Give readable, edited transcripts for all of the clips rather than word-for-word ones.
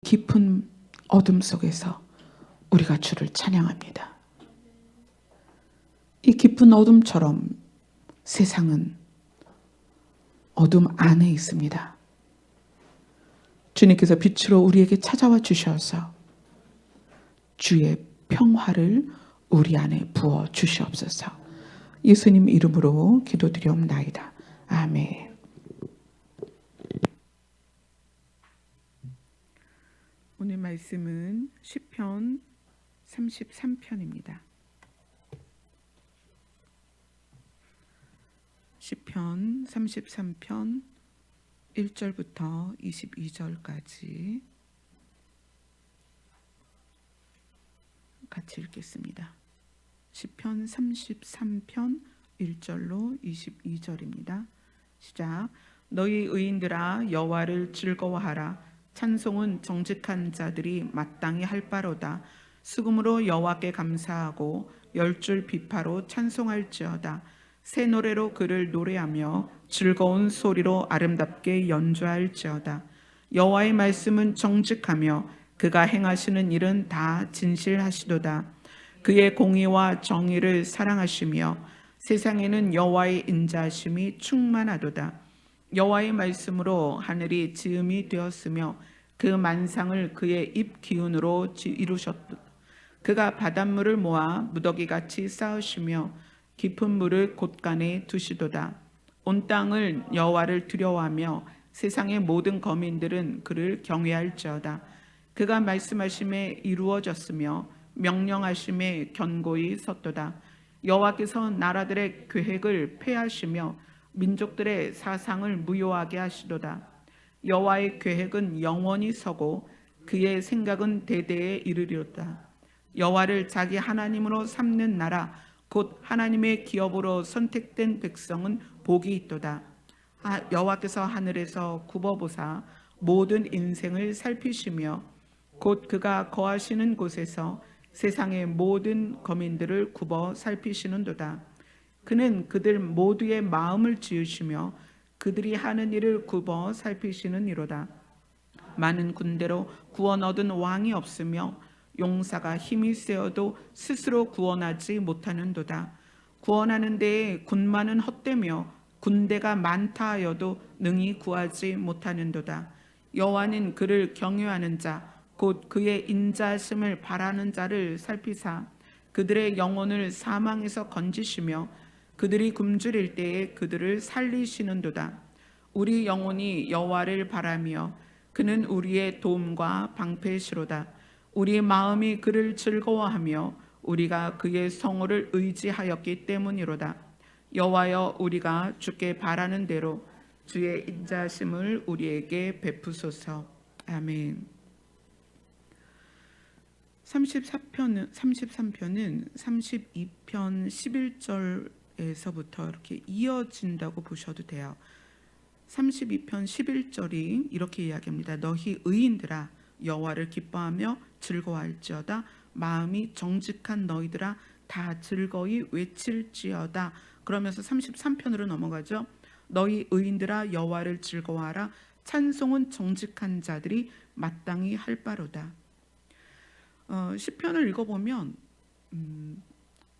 깊은 어둠 속에서 우리가 주를 찬양합니다. 이 깊은 어둠처럼 세상은 어둠 안에 있습니다. 주님께서 빛으로 우리에게 찾아와 주셔서 주의 평화를 우리 안에 부어 주시옵소서. 예수님 이름으로 기도드리옵나이다. 아멘. 오늘 말씀은 시편 33편입니다. 시편 33편 1절부터 22절까지 같이 읽겠습니다. 시편 33편 1절로 22절입니다. 시작. 너희 의인들아 여호와를 즐거워하라. 찬송은 정직한 자들이 마땅히 할 바로다. 수금으로 여호와께 감사하고 열줄 비파로 찬송할지어다. 새 노래로 그를 노래하며 즐거운 소리로 아름답게 연주할지어다. 여호와의 말씀은 정직하며 그가 행하시는 일은 다 진실하시도다. 그의 공의와 정의를 사랑하시며 세상에는 여호와의 인자하심이 충만하도다. 여호와의 말씀으로 하늘이 지음이 되었으며 그 만상을 그의 입 기운으로 이루셨도다. 그가 바닷물을 모아 무더기같이 쌓으시며 깊은 물을 곳간에 두시도다. 온 땅을 여호와를 두려워하며 세상의 모든 거민들은 그를 경외할지어다. 그가 말씀하심에 이루어졌으며 명령하심에 견고히 섰도다. 여호와께서 나라들의 계획을 폐하시며 민족들의 사상을 무효하게 하시도다. 여호와의 계획은 영원히 서고 그의 생각은 대대에 이르리로다. 여호와를 자기 하나님으로 삼는 나라 곧 하나님의 기업으로 선택된 백성은 복이 있도다. 여호와께서 하늘에서 굽어보사 모든 인생을 살피시며 곧 그가 거하시는 곳에서 세상의 모든 거민들을 굽어 살피시는도다. 그는 그들 모두의 마음을 지으시며 그들이 하는 일을 굽어 살피시는 이로다. 많은 군대로 구원 얻은 왕이 없으며 용사가 힘이 세어도 스스로 구원하지 못하는도다. 구원하는 데에 군마는 헛되며 군대가 많다 하여도 능히 구하지 못하는도다. 여호와는 그를 경외하는 자 곧 그의 인자하심을 바라는 자를 살피사 그들의 영혼을 사망에서 건지시며 그들이 굶주릴 때에 그들을 살리시는도다. 우리 영혼이 여호와를 바라며 그는 우리의 도움과 방패시로다. 우리 마음이 그를 즐거워하며 우리가 그의 성호를 의지하였기 때문이로다. 여호와여 우리가 주께 바라는 대로 주의 인자하심을 우리에게 베푸소서. 아멘. 33편은 32편 11절에서부터 이렇게 이어진다고 보셔도 돼요. 32편 11절이 이렇게 이야기합니다. 너희 의인들아 여호와를 기뻐하며 즐거워할지어다. 마음이 정직한 너희들아 다 즐거이 외칠지어다. 그러면서 33편으로 넘어가죠. 너희 의인들아 여호와를 즐거워하라. 찬송은 정직한 자들이 마땅히 할 바로다. 시편을 읽어보면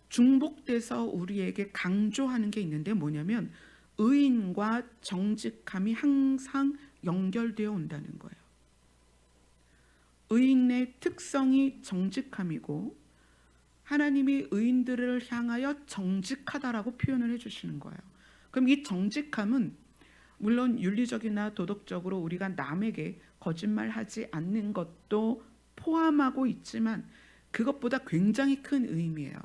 중복돼서 우리에게 강조하는 게 있는데 뭐냐면 의인과 정직함이 항상 연결되어 온다는 거예요. 의인의 특성이 정직함이고 하나님이 의인들을 향하여 정직하다라고 표현을 해주시는 거예요. 그럼 이 정직함은 물론 윤리적이나 도덕적으로 우리가 남에게 거짓말하지 않는 것도 포함하고 있지만 그것보다 굉장히 큰 의미예요.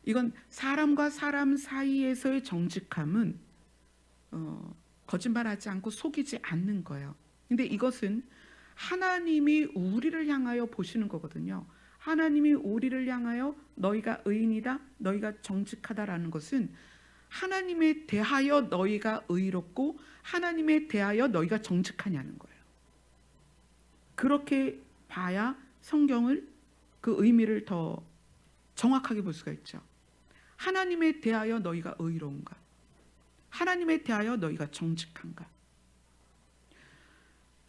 이건 사람과 사람 사이에서의 정직함은 거짓말하지 않고 속이지 않는 거예요. 근데 이것은 하나님이 우리를 향하여 보시는 거거든요. 하나님이 우리를 향하여 너희가 의인이다, 너희가 정직하다라는 것은 하나님에 대하여 너희가 의롭고 하나님에 대하여 너희가 정직하냐는 거예요. 그렇게 봐야 성경을 그 의미를 더 정확하게 볼 수가 있죠. 하나님에 대하여 너희가 의로운가? 하나님에 대하여 너희가 정직한가?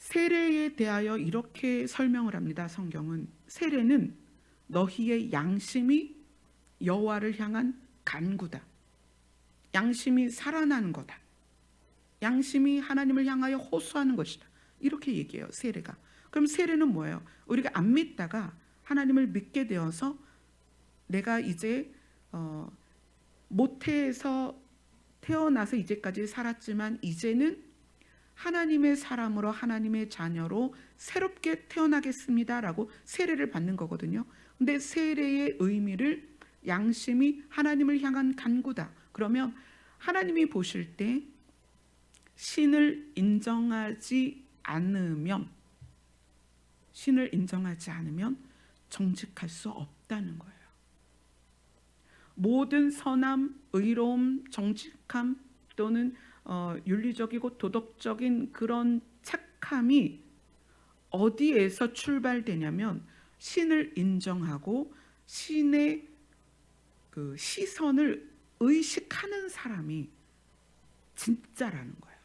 세례에 대하여 이렇게 설명을 합니다. 성경은 세례는 너희의 양심이 여호와를 향한 간구다. 양심이 살아나는 거다. 양심이 하나님을 향하여 호소하는 것이다. 이렇게 얘기해요, 세례가. 그럼 세례는 뭐예요? 우리가 안 믿다가 하나님을 믿게 되어서 내가 이제 모태에서 태어나서 이제까지 살았지만 이제는 하나님의 사람으로 하나님의 자녀로 새롭게 태어나겠습니다 라고 세례를 받는 거거든요. 근데 세례의 의미를 양심이 하나님을 향한 간구다. 그러면 하나님이 보실 때 신을 인정하지 않으면 정직할 수 없다는 거예요. 모든 선함, 의로움, 정직함 또는 윤리적이고 도덕적인 그런 착함이 어디에서 출발되냐면 신을 인정하고 신의 그 시선을 의식하는 사람이 진짜라는 거예요.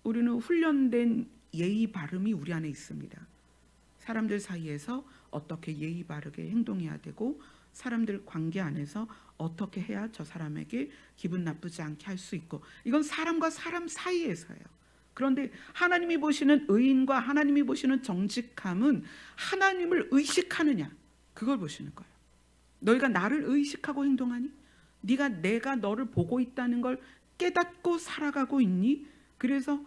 우리는 훈련된 예의 바름이 우리 안에 있습니다. 사람들 사이에서 어떻게 예의 바르게 행동해야 되고 사람들 관계 안에서 어떻게 해야 저 사람에게 기분 나쁘지 않게 할 수 있고, 이건 사람과 사람 사이에서예요. 그런데 하나님이 보시는 의인과 하나님이 보시는 정직함은 하나님을 의식하느냐, 그걸 보시는 거예요. 너희가 나를 의식하고 행동하니? 내가 너를 보고 있다는 걸 깨닫고 살아가고 있니? 그래서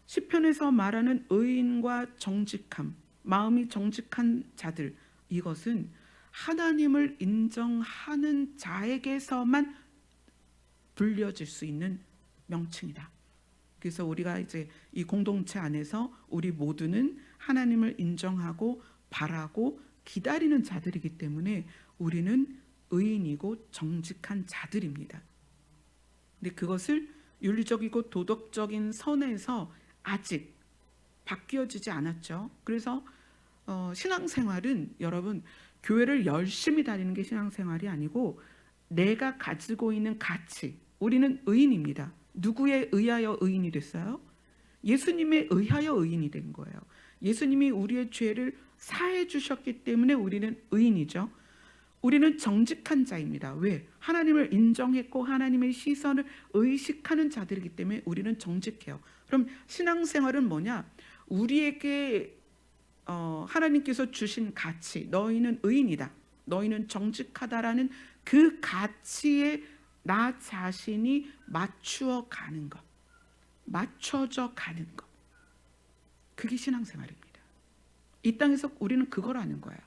시편에서 말하는 의인과 정직함, 마음이 정직한 자들, 이것은 하나님을 인정하는 자에게서만 불려질 수 있는 명칭이다. 그래서 우리가 이제 이 공동체 안에서 우리 모두는 하나님을 인정하고 바라고 기다리는 자들이기 때문에 우리는 의인이고 정직한 자들입니다. 근데 그것을 윤리적이고 도덕적인 선에서 아직 바뀌어지지 않았죠. 그래서 신앙생활은 여러분, 교회를 열심히 다니는 게 신앙생활이 아니고 내가 가지고 있는 가치, 우리는 의인입니다. 누구에 의하여 의인이 됐어요? 예수님에 의하여 의인이 된 거예요. 예수님이 우리의 죄를 사해 주셨기 때문에 우리는 의인이죠. 우리는 정직한 자입니다. 왜? 하나님을 인정했고 하나님의 시선을 의식하는 자들이기 때문에 우리는 정직해요. 그럼 신앙생활은 뭐냐? 우리에게 하나님께서 주신 가치, 너희는 의인이다, 너희는 정직하다라는 그 가치에 나 자신이 맞추어 가는 것, 맞춰져 가는 것, 그게 신앙생활입니다. 이 땅에서 우리는 그걸 하는 거예요.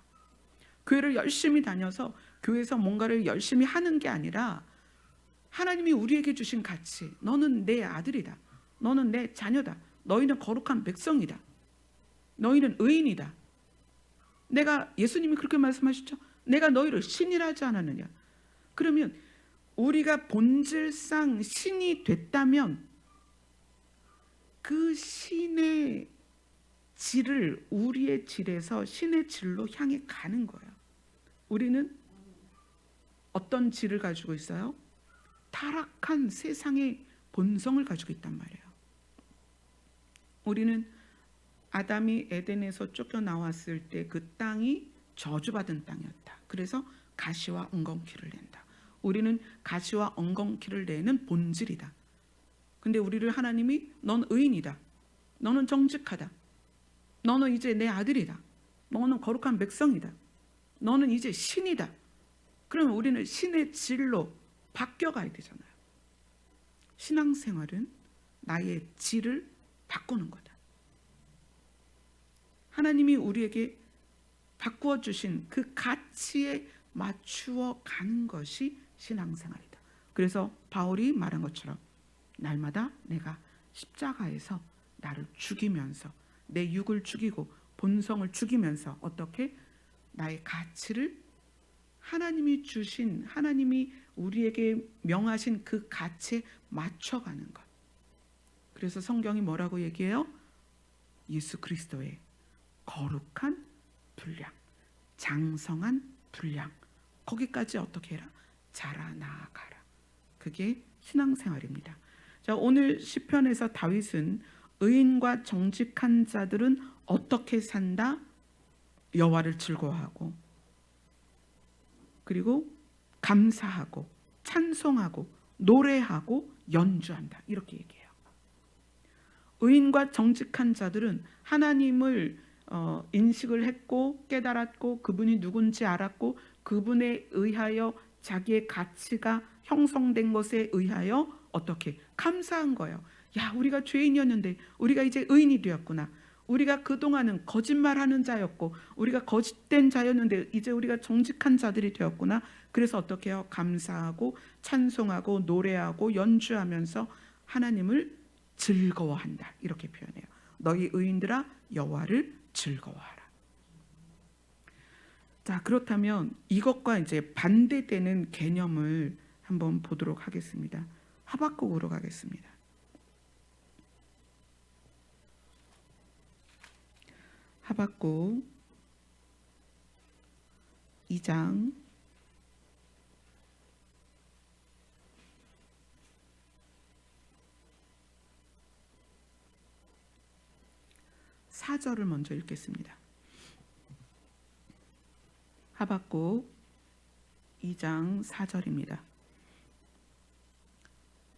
교회를 열심히 다녀서 교회에서 뭔가를 열심히 하는 게 아니라 하나님이 우리에게 주신 가치, 너는 내 아들이다, 너는 내 자녀다, 너희는 거룩한 백성이다, 너희는 의인이다. 내가, 예수님이 그렇게 말씀하셨죠. 내가 너희를 신이라 하지 않았느냐. 그러면 우리가 본질상 신이 됐다면 그 신의 질을 우리의 질에서 신의 질로 향해 가는 거예요. 우리는 어떤 질을 가지고 있어요? 타락한 세상의 본성을 가지고 있단 말이에요. 우리는 아담이 에덴에서 쫓겨나왔을 때 그 땅이 저주받은 땅이었다. 그래서 가시와 엉겅퀴를 낸다. 우리는 가시와 엉겅퀴를 내는 본질이다. 근데 우리를 하나님이 넌 의인이다, 너는 정직하다, 너는 이제 내 아들이다, 너는 거룩한 백성이다, 너는 이제 신이다. 그러면 우리는 신의 질로 바뀌어가야 되잖아요. 신앙생활은 나의 질을 바꾸는 거다. 하나님이 우리에게 바꾸어 주신 그 가치에 맞추어 가는 것이 신앙생활이다. 그래서 바울이 말한 것처럼 날마다 내가 십자가에서 나를 죽이면서, 내 육을 죽이고 본성을 죽이면서 어떻게 나의 가치를 하나님이 주신, 하나님이 우리에게 명하신 그 가치에 맞춰가는 것. 그래서 성경이 뭐라고 얘기해요? 예수 그리스도의 거룩한 분량, 장성한 분량, 거기까지 어떻게 해라? 자라나가라. 그게 신앙생활입니다. 자, 오늘 시편에서 다윗은 의인과 정직한 자들은 어떻게 산다? 여호와를 즐거워하고, 그리고 감사하고, 찬송하고, 노래하고, 연주한다. 이렇게 얘기해요. 의인과 정직한 자들은 하나님을 인식을 했고 깨달았고 그분이 누군지 알았고 그분에 의하여 자기의 가치가 형성된 것에 의하여 어떻게 감사한 거예요. 야, 우리가 죄인이었는데 우리가 이제 의인이 되었구나. 우리가 그동안은 거짓말하는 자였고 우리가 거짓된 자였는데 이제 우리가 정직한 자들이 되었구나. 그래서 어떻게 해요? 감사하고 찬송하고 노래하고 연주하면서 하나님을 즐거워한다. 이렇게 표현해요. 너희 의인들아 여호와를 즐거워하라. 자, 그렇다면 이것과 이제 반대되는 개념을 한번 보도록 하겠습니다. 하박국으로 가겠습니다. 하박국 2장 4절을 먼저 읽겠습니다. 하박국 2장 4절입니다.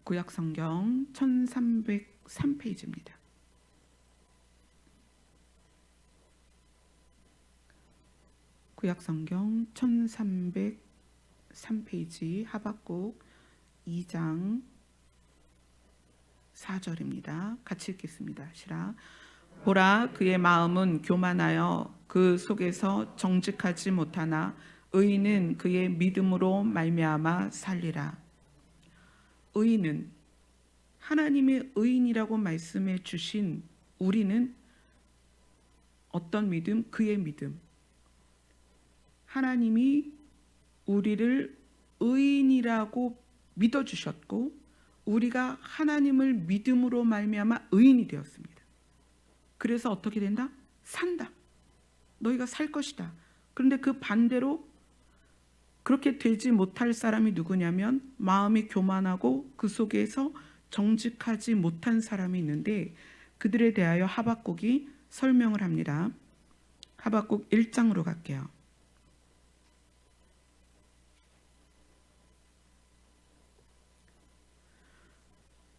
구약성경 1303페이지입니다. 구약성경 1303페이지 하박국 2장 4절입니다. 같이 읽겠습니다. 시작. 보라, 그의 마음은 교만하여 그 속에서 정직하지 못하나 의인은 그의 믿음으로 말미암아 살리라. 의인은, 하나님의 의인이라고 말씀해 주신 우리는 어떤 믿음? 그의 믿음. 하나님이 우리를 의인이라고 믿어주셨고 우리가 하나님을 믿음으로 말미암아 의인이 되었습니다. 그래서 어떻게 된다? 산다. 너희가 살 것이다. 그런데 그 반대로 그렇게 되지 못할 사람이 누구냐면 마음이 교만하고 그 속에서 정직하지 못한 사람이 있는데 그들에 대하여 하박국이 설명을 합니다. 하박국 1장으로 갈게요.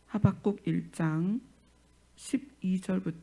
하박국 1장 12절부터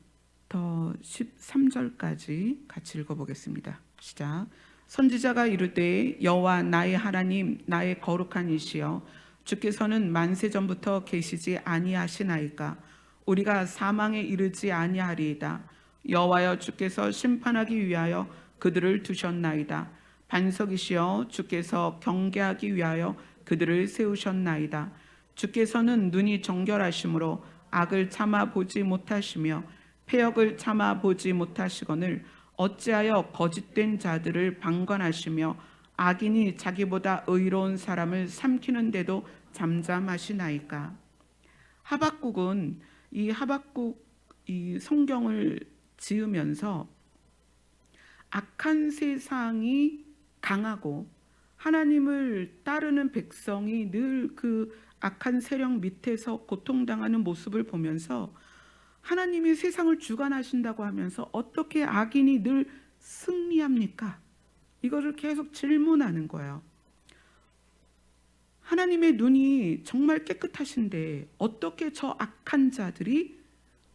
13절까지 같이 읽어보겠습니다. 시작. 선지자가 이르되 여호와 나의 하나님 나의 거룩한 이시여 주께서는 만세 전부터 계시지 아니하시나이까 우리가 사망에 이르지 아니하리이다. 여호와여 주께서 심판하기 위하여 그들을 두셨나이다. 반석이시여 주께서 경계하기 위하여 그들을 세우셨나이다. 주께서는 눈이 정결하심으로 악을 참아 보지 못하시며 패역을 참아 보지 못하시거늘 어찌하여 거짓된 자들을 방관하시며 악인이 자기보다 의로운 사람을 삼키는데도 잠잠하시나이까. 하박국은 이 성경을 지으면서 악한 세상이 강하고 하나님을 따르는 백성이 늘 그 악한 세력 밑에서 고통당하는 모습을 보면서 하나님이 세상을 주관하신다고 하면서 어떻게 악인이 늘 승리합니까? 이거를 계속 질문하는 거예요. 하나님의 눈이 정말 깨끗하신데 어떻게 저 악한 자들이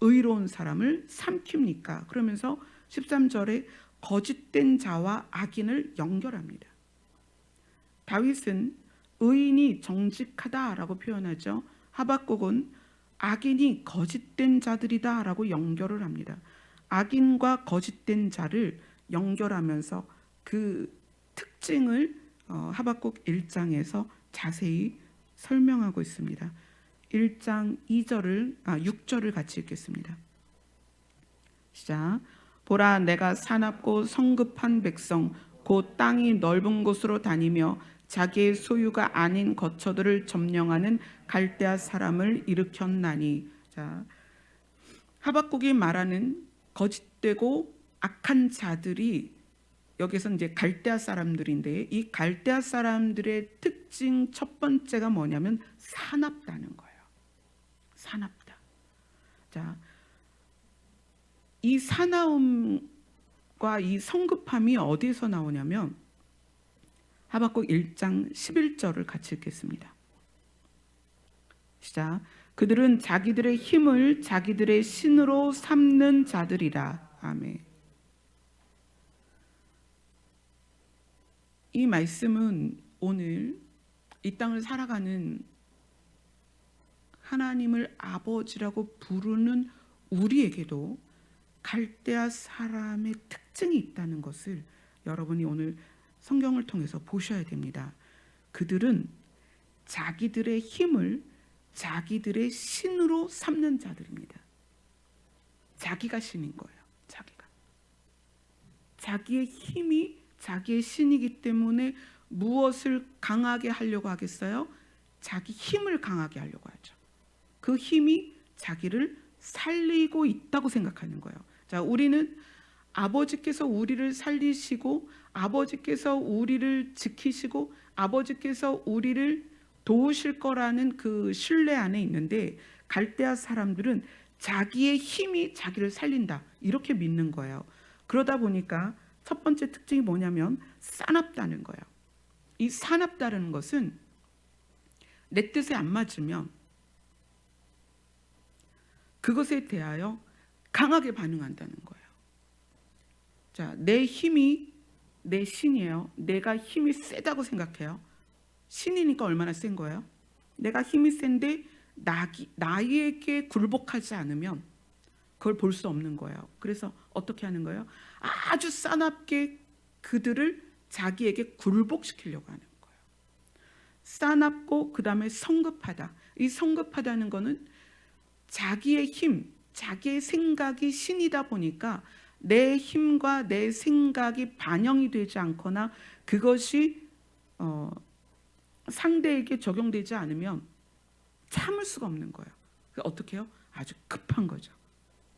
의로운 사람을 삼킵니까? 그러면서 13절에 거짓된 자와 악인을 연결합니다. 다윗은 의인이 정직하다라고 표현하죠. 하박국은 악인이 거짓된 자들이다 라고 연결을 합니다. 악인과 거짓된 자를 연결하면서 그 특징을 하박국 1장에서 자세히 설명하고 있습니다. 1장 6절을 같이 읽겠습니다. 시작. 보라, 내가 사납고 성급한 백성 곧 땅이 넓은 곳으로 다니며 자기의 소유가 아닌 거처들을 점령하는 갈대아 사람을 일으켰나니. 자, 하박국이 말하는 거짓되고 악한 자들이 여기서 이제 갈대아 사람들인데 이 갈대아 사람들의 특징 첫 번째가 뭐냐면 사납다는 거예요. 사납다. 자, 이 사나움과 이 성급함이 어디에서 나오냐면 하박국 1장 11절을 같이 읽겠습니다. 시작. 그들은 자기들의 힘을 자기들의 신으로 삼는 자들이라. 아멘. 이 말씀은 오늘 이 땅을 살아가는 하나님을 아버지라고 부르는 우리에게도 갈대아 사람의 특징이 있다는 것을 여러분이 오늘 성경을 통해서 보셔야 됩니다. 그들은 자기들의 힘을 자기들의 신으로 삼는 자들입니다. 자기가 신인 거예요. 자기의 힘이 자기의 신이기 때문에 무엇을 강하게 하려고 하겠어요? 자기 힘을 강하게 하려고 하죠. 그 힘이 자기를 살리고 있다고 생각하는 거예요. 자, 우리는 아버지께서 우리를 살리시고 아버지께서 우리를 지키시고 아버지께서 우리를 도우실 거라는 그 신뢰 안에 있는데, 갈대아 사람들은 자기의 힘이 자기를 살린다 이렇게 믿는 거예요. 그러다 보니까 첫 번째 특징이 뭐냐면 사납다는 거예요. 이 사납다는 것은 내 뜻에 안 맞으면 그것에 대하여 강하게 반응한다는 거예요. 자, 내 힘이 내 신이에요. 내가 힘이 세다고 생각해요. 신이니까 얼마나 센 거예요? 내가 힘이 센데 나에게 굴복하지 않으면 그걸 볼 수 없는 거예요. 그래서 어떻게 하는 거예요? 아주 싸납게 그들을 자기에게 굴복시키려고 하는 거예요. 싸납고 그 다음에 성급하다. 이 성급하다는 거는 자기의 힘, 자기의 생각이 신이다 보니까 내 힘과 내 생각이 반영이 되지 않거나 그것이 상대에게 적용되지 않으면 참을 수가 없는 거예요. 어떻게 해요? 아주 급한 거죠.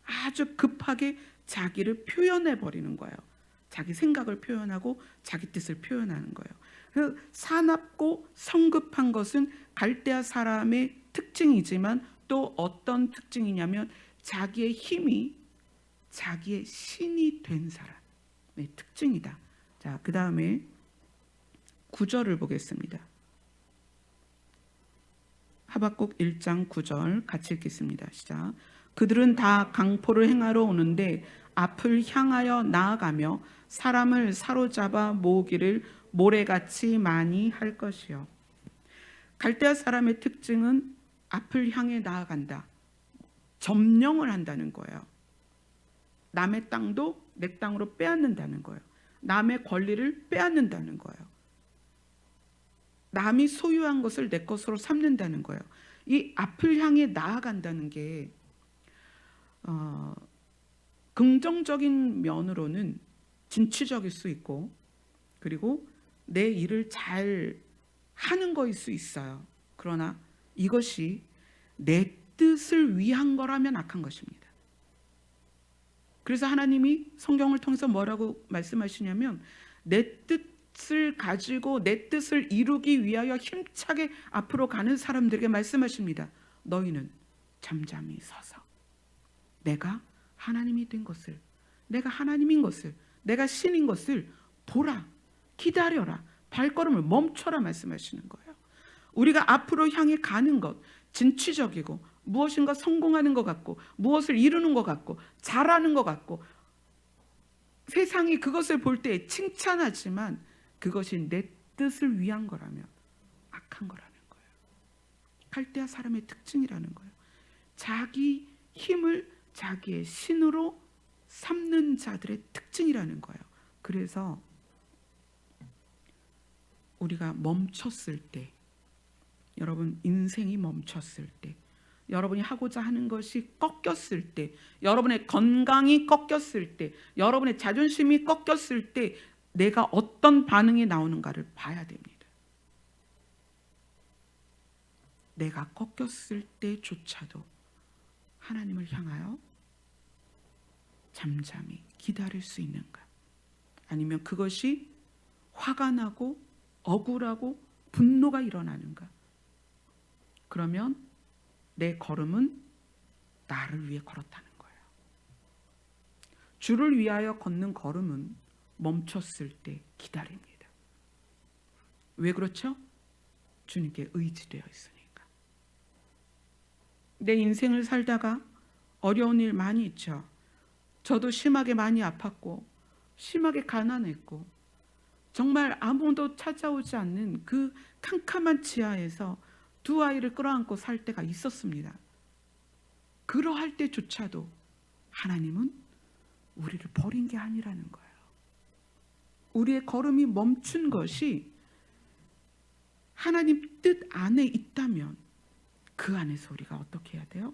아주 급하게 자기를 표현해 버리는 거예요. 자기 생각을 표현하고 자기 뜻을 표현하는 거예요. 그 사납고 성급한 것은 갈대아 사람의 특징이지만 또 어떤 특징이냐면 자기의 힘이 자기의 신이 된 사람의 특징이다. 자, 그 다음에 9절을 보겠습니다. 하박국 1장 9절 같이 읽겠습니다. 시작. 그들은 다 강포를 행하러 오는데 앞을 향하여 나아가며 사람을 사로잡아 모으기를 모래같이 많이 할 것이요. 갈대아 사람의 특징은 앞을 향해 나아간다. 점령을 한다는 거예요. 남의 땅도 내 땅으로 빼앗는다는 거예요. 남의 권리를 빼앗는다는 거예요. 남이 소유한 것을 내 것으로 삼는다는 거예요. 이 앞을 향해 나아간다는 게 긍정적인 면으로는 진취적일 수 있고 그리고 내 일을 잘 하는 거일 수 있어요. 그러나 이것이 내 뜻을 위한 거라면 악한 것입니다. 그래서 하나님이 성경을 통해서 뭐라고 말씀하시냐면 내 뜻을 가지고 내 뜻을 이루기 위하여 힘차게 앞으로 가는 사람들에게 말씀하십니다. 너희는 잠잠히 서서 내가 하나님이 된 것을, 내가 하나님인 것을, 내가 신인 것을 보라, 기다려라, 발걸음을 멈춰라 말씀하시는 거예요. 우리가 앞으로 향해 가는 것, 진취적이고 무엇인가 성공하는 것 같고 무엇을 이루는 것 같고 잘하는 것 같고 세상이 그것을 볼 때 칭찬하지만 그것이 내 뜻을 위한 거라면 악한 거라는 거예요. 갈대아 사람의 특징이라는 거예요. 자기 힘을 자기의 신으로 삼는 자들의 특징이라는 거예요. 그래서 우리가 멈췄을 때, 여러분 인생이 멈췄을 때, 여러분이 하고자 하는 것이 꺾였을 때, 여러분의 건강이 꺾였을 때, 여러분의 자존심이 꺾였을 때 내가 어떤 반응이 나오는가를 봐야 됩니다. 내가 꺾였을 때조차도 하나님을 향하여 잠잠히 기다릴 수 있는가? 아니면 그것이 화가 나고 억울하고 분노가 일어나는가? 그러면 내 걸음은 나를 위해 걸었다는 거예요. 주를 위하여 걷는 걸음은 멈췄을 때 기다립니다. 왜 그렇죠? 주님께 의지되어 있으니까. 내 인생을 살다가 어려운 일 많이 있죠. 저도 심하게 많이 아팠고 심하게 가난했고 정말 아무도 찾아오지 않는 그 캄캄한 지하에서 두 아이를 끌어안고 살 때가 있었습니다. 그러할 때조차도 하나님은 우리를 버린 게 아니라는 거예요. 우리의 걸음이 멈춘 것이 하나님 뜻 안에 있다면 그 안에서 우리가 어떻게 해야 돼요?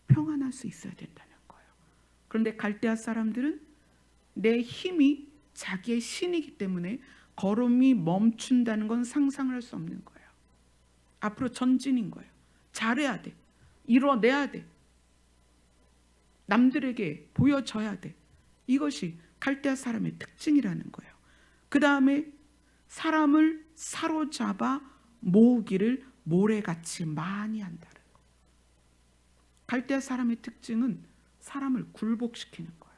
평안할 수 있어야 된다는 거예요. 그런데 갈대아 사람들은 내 힘이 자기의 신이기 때문에 걸음이 멈춘다는 건 상상을 할 수 없는 거예요. 앞으로 전진인 거예요. 잘해야 돼. 이뤄내야 돼. 남들에게 보여줘야 돼. 이것이 갈대아 사람의 특징이라는 거예요. 그 다음에 사람을 사로잡아 모으기를 모래같이 많이 한다는 거예요. 갈대아 사람의 특징은 사람을 굴복시키는 거예요.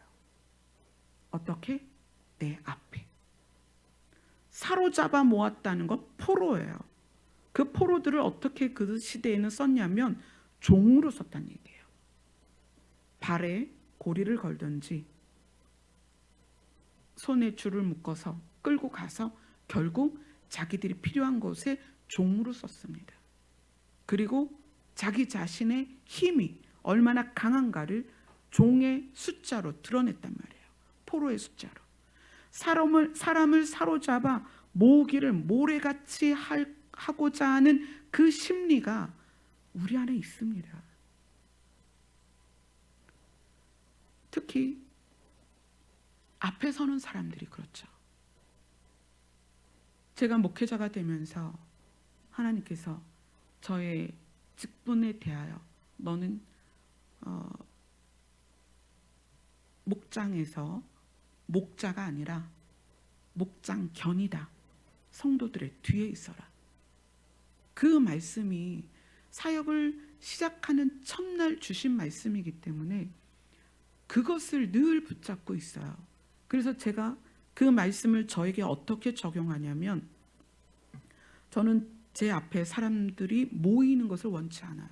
어떻게? 내 앞에. 사로잡아 모았다는 건 포로예요. 그 포로들을 어떻게 그 시대에는 썼냐면 종으로 썼다는 얘기예요. 발에 고리를 걸든지 손에 줄을 묶어서 끌고 가서 결국 자기들이 필요한 곳에 종으로 썼습니다. 그리고 자기 자신의 힘이 얼마나 강한가를 종의 숫자로 드러냈단 말이에요. 포로의 숫자로. 사람을 사로잡아 모으기를 모래같이 하고자 하는 그 심리가 우리 안에 있습니다. 특히 앞에 서는 사람들이 그렇죠. 제가 목회자가 되면서 하나님께서 저의 직분에 대하여 너는 목장에서 목자가 아니라 목장견이다. 성도들의 뒤에 있어라. 그 말씀이 사역을 시작하는 첫날 주신 말씀이기 때문에 그것을 늘 붙잡고 있어요. 그래서 제가 그 말씀을 저에게 어떻게 적용하냐면 저는 제 앞에 사람들이 모이는 것을 원치 않아요.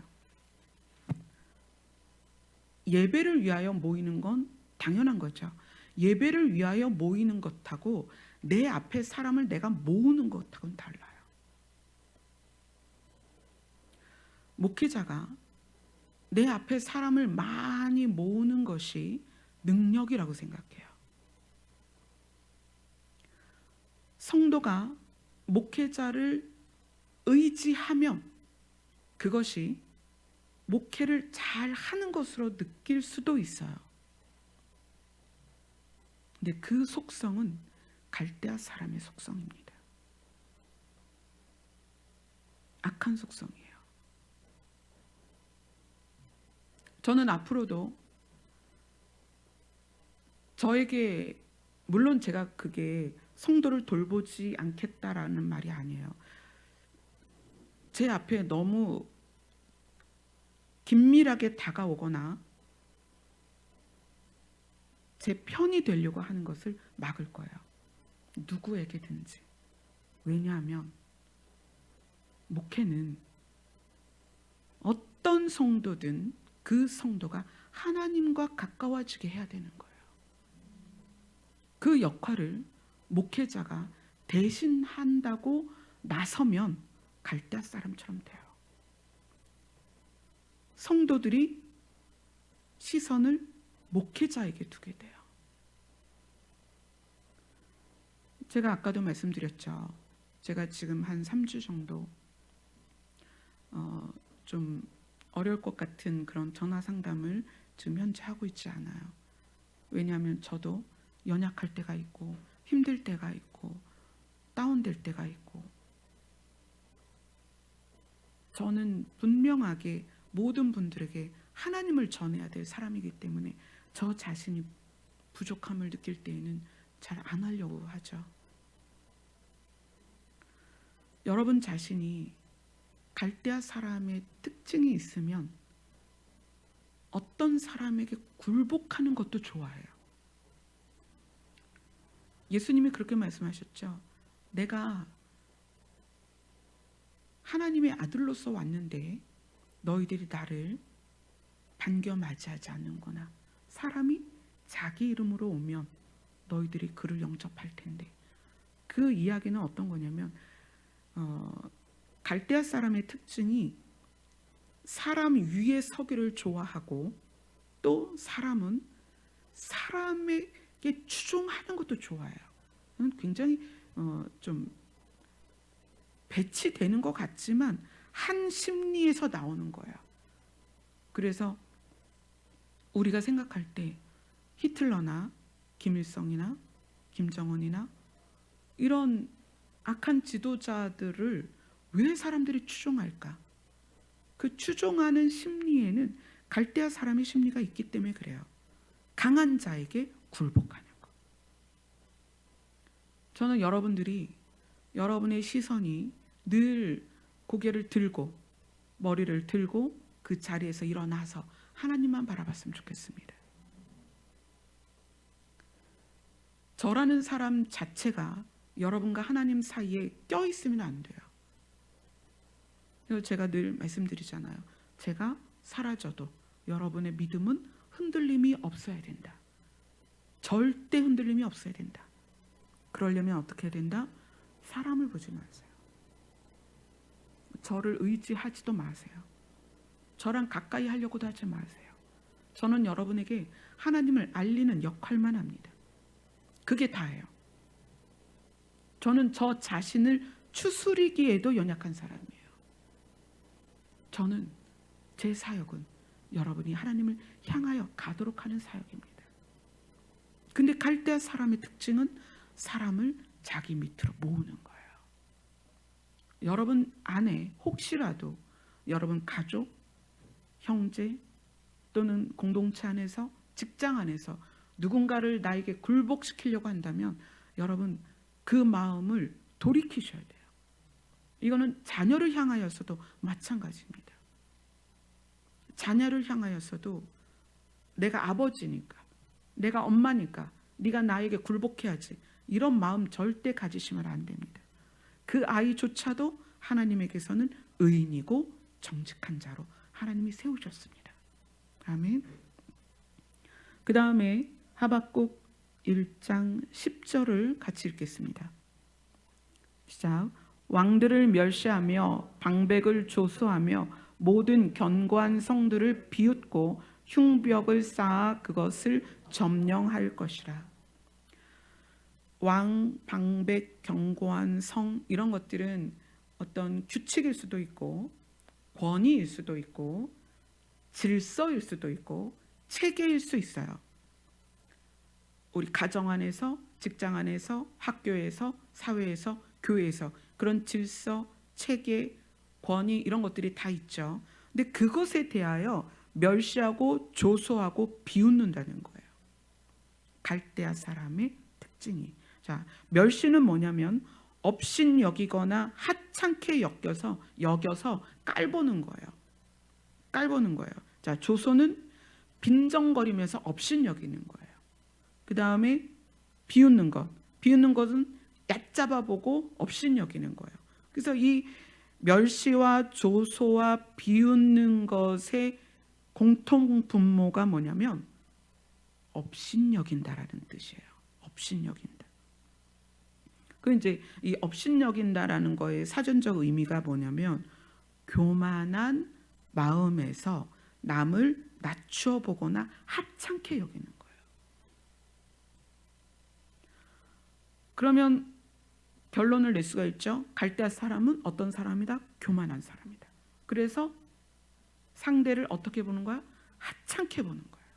예배를 위하여 모이는 건 당연한 거죠. 예배를 위하여 모이는 것하고 내 앞에 사람을 내가 모으는 것하고는 달라요. 목회자가 내 앞에 사람을 많이 모으는 것이 능력이라고 생각해요. 성도가 목회자를 의지하면 그것이 목회를 잘 하는 것으로 느낄 수도 있어요. 근데 그 속성은 갈대아 사람의 속성입니다. 악한 속성이에요. 저는 앞으로도 저에게 물론 제가 그게 성도를 돌보지 않겠다라는 말이 아니에요. 제 앞에 너무 긴밀하게 다가오거나 제 편이 되려고 하는 것을 막을 거예요. 누구에게든지. 왜냐하면 목회는 어떤 성도든 그 성도가 하나님과 가까워지게 해야 되는 거예요. 그 역할을 목회자가 대신한다고 나서면 갈대아 사람처럼 돼요. 성도들이 시선을 목회자에게 두게 돼요. 제가 아까도 말씀드렸죠. 제가 지금 한 3주 정도 좀 어려울 것 같은 그런 전화 상담을 지금 현재 하고 있지 않아요. 왜냐하면 저도 연약할 때가 있고 힘들 때가 있고 다운될 때가 있고 저는 분명하게 모든 분들에게 하나님을 전해야 될 사람이기 때문에 저 자신이 부족함을 느낄 때에는 잘 안 하려고 하죠. 여러분 자신이 갈대아 사람의 특징이 있으면 어떤 사람에게 굴복하는 것도 좋아해요. 예수님이 그렇게 말씀하셨죠. 내가 하나님의 아들로서 왔는데 너희들이 나를 반겨 맞이하지 않는구나. 사람이 자기 이름으로 오면 너희들이 그를 영접할 텐데. 그 이야기는 어떤 거냐면 갈대아 사람의 특징이 사람 위에 서기를 좋아하고 또 사람은 사람에게 추종하는 것도 좋아해요. 굉장히 좀 배치되는 것 같지만 한 심리에서 나오는 거예요. 그래서 우리가 생각할 때 히틀러나 김일성이나 김정은이나 이런 악한 지도자들을 왜 사람들이 추종할까? 그 추종하는 심리에는 갈대아 사람의 심리가 있기 때문에 그래요. 강한 자에게 굴복하는 것. 저는 여러분들이 여러분의 시선이 늘 고개를 들고 머리를 들고 그 자리에서 일어나서 하나님만 바라봤으면 좋겠습니다. 저라는 사람 자체가 여러분과 하나님 사이에 껴있으면 안 돼요. 그래서 제가 늘 말씀드리잖아요. 제가 사라져도 여러분의 믿음은 흔들림이 없어야 된다. 절대 흔들림이 없어야 된다. 그러려면 어떻게 해야 된다? 사람을 보지 마세요. 저를 의지하지도 마세요. 저랑 가까이 하려고도 하지 마세요. 저는 여러분에게 하나님을 알리는 역할만 합니다. 그게 다예요. 저는 저 자신을 추스리기에도 연약한 사람이에요. 저는 제 사역은 여러분이 하나님을 향하여 가도록 하는 사역입니다. 근데 갈대아 사람의 특징은 사람을 자기 밑으로 모으는 거예요. 여러분 안에 혹시라도 여러분 가족, 형제 또는 공동체 안에서 직장 안에서 누군가를 나에게 굴복시키려고 한다면 여러분 그 마음을 돌이키셔야 돼요. 이거는 자녀를 향하여서도 마찬가지입니다. 자녀를 향하여서도 내가 아버지니까 내가 엄마니까 네가 나에게 굴복해야지 이런 마음 절대 가지시면 안 됩니다. 그 아이조차도 하나님에게서는 의인이고 정직한 자로 하나님이 세우셨습니다. 아멘. 그 다음에 하박국 1장 10절을 같이 읽겠습니다. 시작. 왕들을 멸시하며 방백을 조소하며 모든 견고한 성들을 비웃고 흉벽을 쌓아 그것을 점령할 것이라. 왕, 방백, 견고한 성 이런 것들은 어떤 규칙일 수도 있고 권위일 수도 있고 질서일 수도 있고 체계일 수 있어요. 우리 가정 안에서, 직장 안에서, 학교에서, 사회에서, 교회에서 그런 질서, 체계, 권위 이런 것들이 다 있죠. 근데 그것에 대하여 멸시하고 조소하고 비웃는다는 거예요. 갈대아 사람의 특징이. 자, 멸시는 뭐냐면 업신여기거나 하찮게 여겨서 깔보는 거예요. 깔보는 거예요. 자, 조소는 빈정거리면서 업신여기는 거예요. 그 다음에 비웃는 것. 비웃는 것은 얕잡아 보고 업신여기는 거예요. 그래서 이 멸시와 조소와 비웃는 것의 공통 분모가 뭐냐면 업신여긴다라는 뜻이에요. 업신여긴다. 그 이제 이 업신여긴다라는 거의 사전적 의미가 뭐냐면 교만한 마음에서 남을 낮추어 보거나 하찮게 여기는 거예요. 그러면 결론을 낼 수가 있죠. 갈대아 사람은 어떤 사람이다? 교만한 사람이다. 그래서 상대를 어떻게 보는 거야? 하찮게 보는 거예요.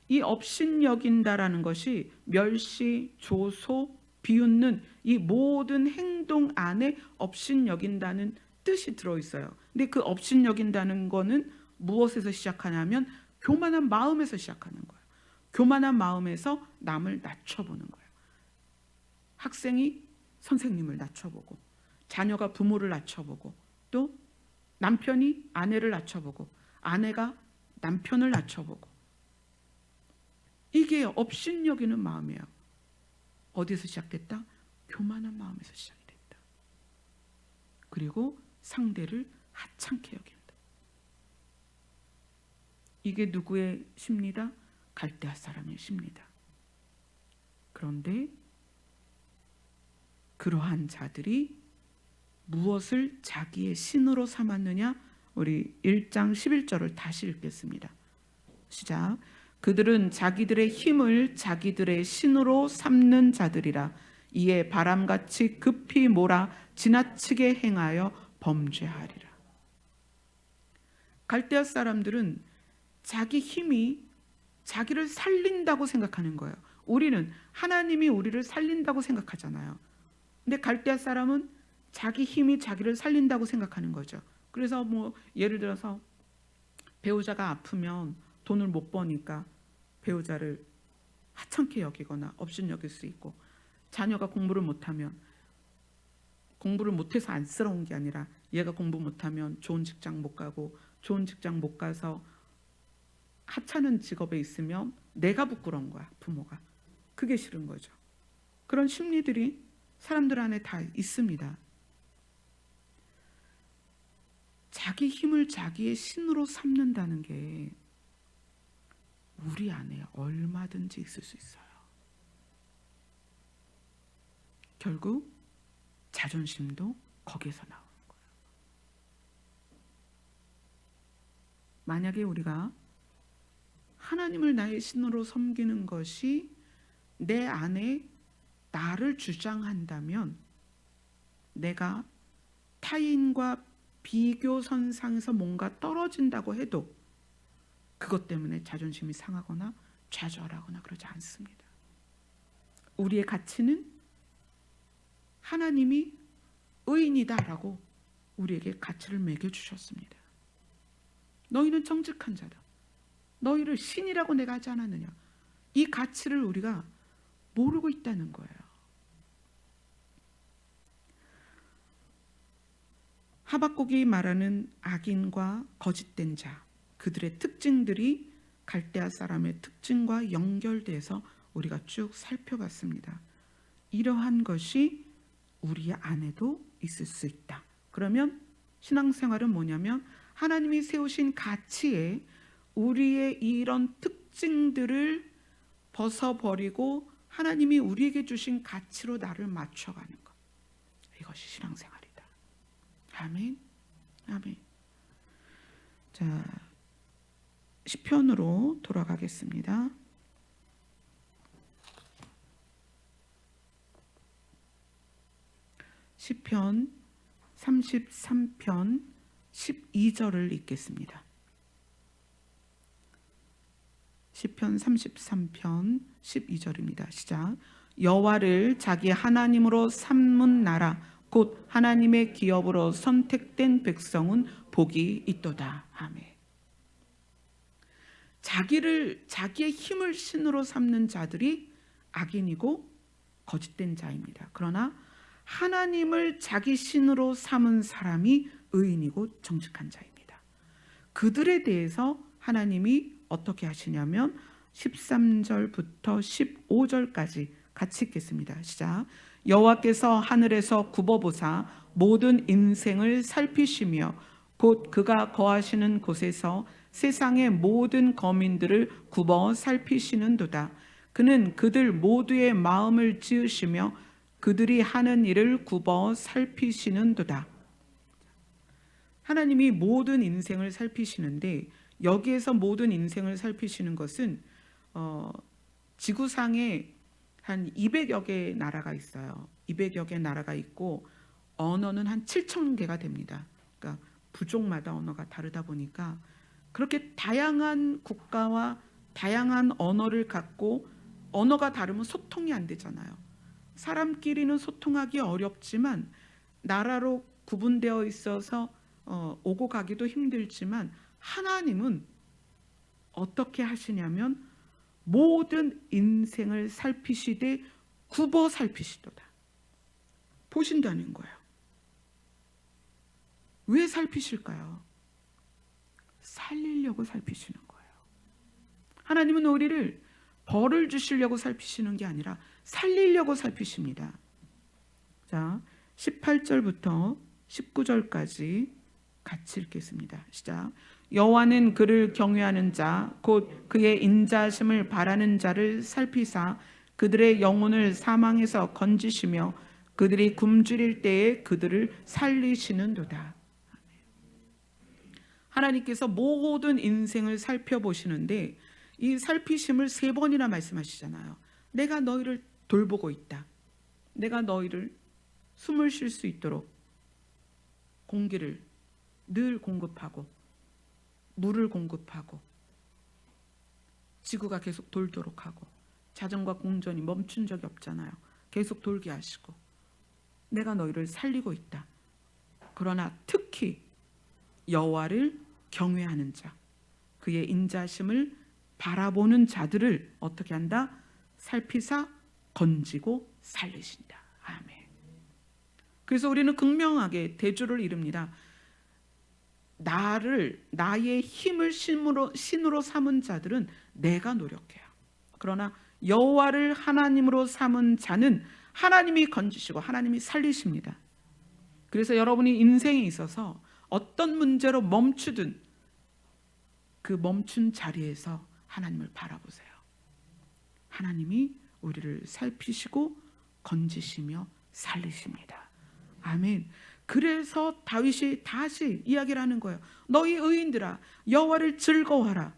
이 업신여긴다라는 것이 멸시, 조소, 비웃는 이 모든 행동 안에 업신여긴다는 뜻이 들어있어요. 근데 그 업신여긴다는 거는 무엇에서 시작하냐면 교만한 마음에서 시작하는 거예요. 교만한 마음에서 남을 낮춰보는 거예요. 학생이 선생님을 낮춰보고 자녀가 부모를 낮춰보고 또 남편이 아내를 낮춰보고 아내가 남편을 낮춰보고 이게 업신여기는 마음이에요. 어디서 시작됐다? 교만한 마음에서 시작이 됐다. 그리고 상대를 하찮게 여긴다. 이게 누구의 심리다? 갈대아 사람의 심리다. 그런데 그러한 자들이 무엇을 자기의 신으로 삼았느냐? 우리 1장 11절을 다시 읽겠습니다. 시작. 그들은 자기들의 힘을 자기들의 신으로 삼는 자들이라. 이에 바람같이 급히 몰아 지나치게 행하여 범죄하리라. 갈대아 사람들은 자기 힘이 자기를 살린다고 생각하는 거예요. 우리는 하나님이 우리를 살린다고 생각하잖아요. 근데 갈대아 사람은 자기 힘이 자기를 살린다고 생각하는 거죠. 그래서 예를 들어서 배우자가 아프면 돈을 못 버니까 배우자를 하찮게 여기거나 업신여길 수 있고, 자녀가 공부를 못하면 공부를 못해서 안쓰러운 게 아니라 얘가 공부 못하면 좋은 직장 못 가고, 좋은 직장 못 가서 하찮은 직업에 있으면 내가 부끄러운 거야, 부모가. 그게 싫은 거죠. 그런 심리들이 사람들 안에 다 있습니다. 자기 힘을 자기의 신으로 삼는다는 게 우리 안에 얼마든지 있을 수 있어요. 결국 자존심도 거기에서 나오는 거예요. 만약에 우리가 하나님을 나의 신으로 섬기는 것이 내 안에 나를 주장한다면, 내가 타인과 비교선상에서 뭔가 떨어진다고 해도 그것 때문에 자존심이 상하거나 좌절하거나 그러지 않습니다. 우리의 가치는 하나님이 의인이다라고 우리에게 가치를 매겨주셨습니다. 너희는 정직한 자다. 너희를 신이라고 내가 하지 않았느냐. 이 가치를 우리가 모르고 있다는 거예요. 하박국이 말하는 악인과 거짓된 자, 그들의 특징들이 갈대아 사람의 특징과 연결돼서 우리가 쭉 살펴봤습니다. 이러한 것이 우리 안에도 있을 수 있다. 그러면 신앙생활은 뭐냐면 하나님이 세우신 가치에 우리의 이런 특징들을 벗어버리고 하나님이 우리에게 주신 가치로 나를 맞춰가는 것. 이것이 신앙생활이다. 아멘. 아멘. 자, 시편으로 돌아가겠습니다. 시편 33편 12절을 읽겠습니다. 시편 33편 12절입니다. 시작. 여호와를 자기 하나님으로 삼은 나라 곧 하나님의 기업으로 선택된 백성은 복이 있도다. 아멘. 자기의 힘을 신으로 삼는 자들이 악인이고 거짓된 자입니다. 그러나 하나님을 자기 신으로 삼은 사람이 의인이고 정직한 자입니다. 그들에 대해서 하나님이 어떻게 하시냐면 13절부터 15절까지 같이 읽겠습니다. 시작. 여호와께서 하늘에서 굽어보사 모든 인생을 살피시며 곧 그가 거하시는 곳에서 세상의 모든 거민들을 굽어 살피시는도다. 그는 그들 모두의 마음을 찌으시며 그들이 하는 일을 굽어 살피시는도다. 하나님이 모든 인생을 살피시는데, 여기에서 모든 인생을 살피시는 것은 지구상에 한 200여 개의 나라가 있어요. 200여 개의 나라가 있고 언어는 한 7천 개가 됩니다. 그러니까 부족마다 언어가 다르다 보니까 그렇게 다양한 국가와 다양한 언어를 갖고, 언어가 다르면 소통이 안 되잖아요. 사람끼리는 소통하기 어렵지만 나라로 구분되어 있어서 오고 가기도 힘들지만 하나님은 어떻게 하시냐면 모든 인생을 살피시되 굽어 살피시도다. 보신다는 거예요. 왜 살피실까요? 살리려고 살피시는 거예요. 하나님은 우리를 벌을 주시려고 살피시는 게 아니라 살리려고 살피십니다. 자, 18절부터 19절까지 같이 읽겠습니다. 시작. 여호와는 그를 경외하는 자 곧 그의 인자하심을 바라는 자를 살피사 그들의 영혼을 사망에서 건지시며 그들이 굶주릴 때에 그들을 살리시는도다. 하나님께서 모든 인생을 살펴보시는데 이 살피심을 3번이나 말씀하시잖아요. 내가 너희를 돌보고 있다. 내가 너희를 숨을 쉴 수 있도록 공기를 늘 공급하고 물을 공급하고 지구가 계속 돌도록 하고 자전과 공전이 멈춘 적이 없잖아요. 계속 돌게 하시고 내가 너희를 살리고 있다. 그러나 특히 여호와를 경외하는 자, 그의 인자심을 바라보는 자들을 어떻게 한다? 살피사 건지고 살리신다. 아멘. 그래서 우리는 극명하게 대조를 이룹니다. 나의 힘을 신으로 삼은 자들은 내가 노력해요. 그러나 여호와를 하나님으로 삼은 자는 하나님이 건지시고 하나님이 살리십니다. 그래서 여러분이 인생에 있어서 어떤 문제로 멈추든 그 멈춘 자리에서 하나님을 바라보세요. 하나님이 우리를 살피시고 건지시며 살리십니다. 아멘. 그래서 다윗이 다시 이야기를 하는 거예요. 너희 의인들아 여호와를 즐거워하라.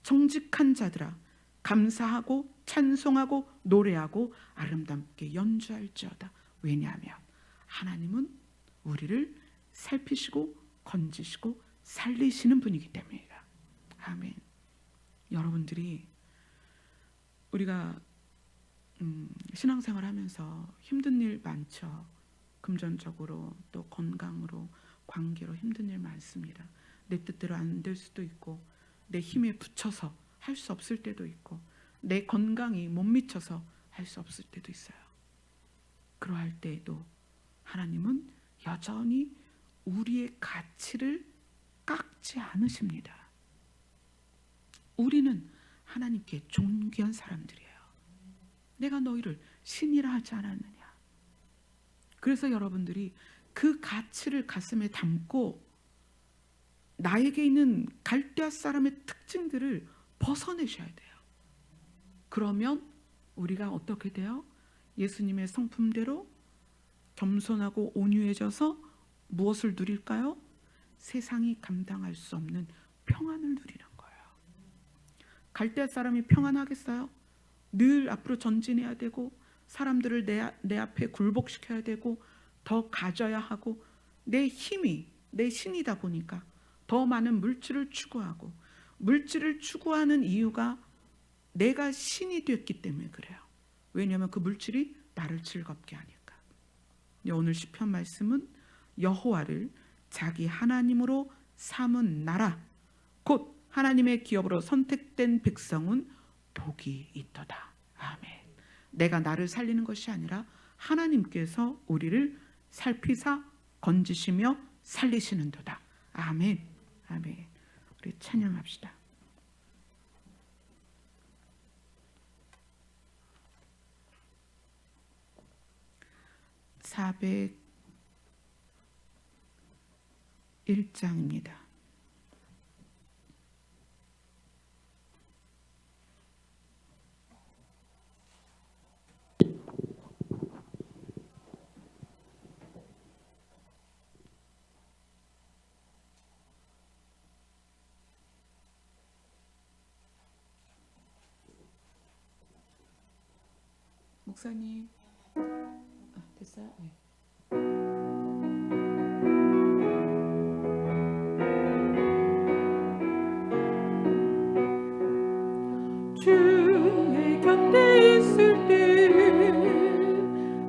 정직한 자들아 감사하고 찬송하고 노래하고 아름답게 연주할지어다. 왜냐하면 하나님은 우리를 살피시고 건지시고 살리시는 분이기 때문이다. 아멘. 여러분들이 우리가 신앙생활 하면서 힘든 일 많죠. 금전적으로 또 건강으로 관계로 힘든 일 많습니다. 내 뜻대로 안 될 수도 있고 내 힘에 부쳐서 할 수 없을 때도 있고 내 건강이 못 미쳐서 할 수 없을 때도 있어요. 그러할 때에도 하나님은 여전히 우리의 가치를 깎지 않으십니다. 우리는 하나님께 존귀한 사람들이에요. 내가 너희를 신이라 하지 않았느냐. 그래서 여러분들이 그 가치를 가슴에 담고 나에게 있는 갈대아 사람의 특징들을 벗어내셔야 돼요. 그러면 우리가 어떻게 돼요? 예수님의 성품대로 겸손하고 온유해져서 무엇을 누릴까요? 세상이 감당할 수 없는 평안을 누리는 거예요. 갈대아 사람이 평안하겠어요? 늘 앞으로 전진해야 되고 사람들을 내 앞에 굴복시켜야 되고 더 가져야 하고 내 힘이 내 신이다 보니까 더 많은 물질을 추구하고 물질을 추구하는 이유가 내가 신이 됐기 때문에 그래요. 왜냐하면 그 물질이 나를 즐겁게 하니까. 오늘 시편 말씀은 여호와를 자기 하나님으로 삼은 나라 곧 하나님의 기업으로 선택된 백성은 복이 있도다. 아멘. 내가 나를 살리는 것이 아니라 하나님께서 우리를 살피사 건지시며 살리시는도다. 아멘. 아멘. 우리 찬양합시다. (401장입니다) 목사님 됐어요? 네. 주의 곁에 있을 때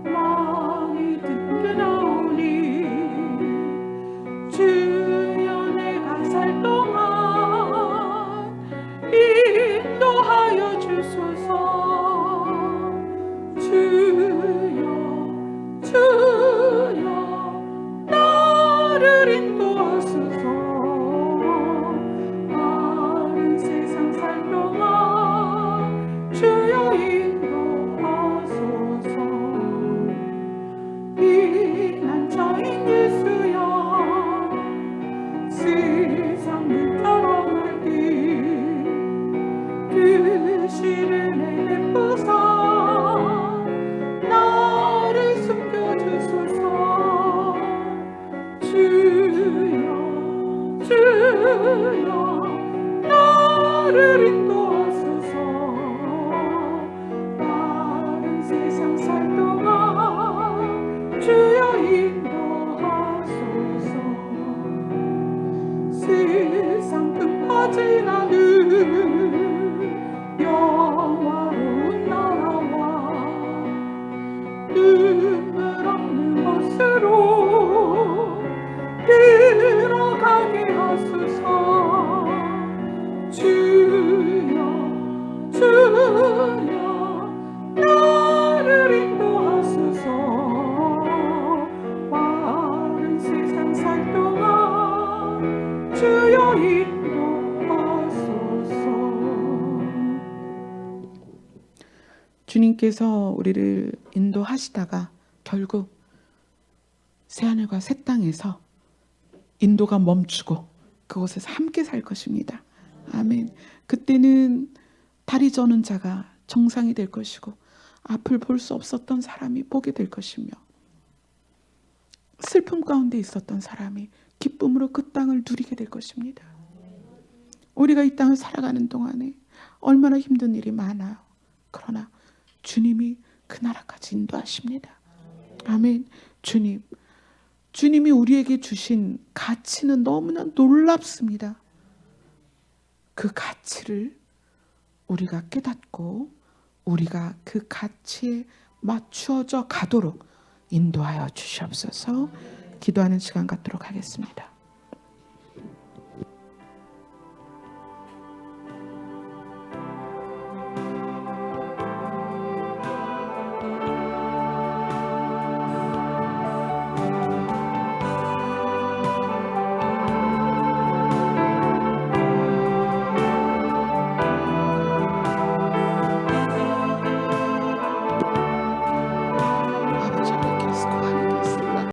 마음이 든든하오니 주여 내가 살 동안 인도하여 주소서. 주여 주님께서 우리를 인도하시다가 결국 새하늘과 새 땅에서 인도가 멈추고 그곳에서 함께 살 것입니다. 아멘. 그때는 다리 저는 자가 정상이 될 것이고 앞을 볼 수 없었던 사람이 보게 될 것이며 슬픔 가운데 있었던 사람이 기쁨으로 그 땅을 누리게 될 것입니다. 우리가 이 땅을 살아가는 동안에 얼마나 힘든 일이 많아요. 그러나 주님이 그 나라까지 인도하십니다. 아멘. 주님이 우리에게 주신 가치는 너무나 놀랍습니다. 그 가치를 우리가 깨닫고 우리가 그 가치에 맞추어져 가도록 인도하여 주시옵소서. 기도하는 시간 갖도록 하겠습니다.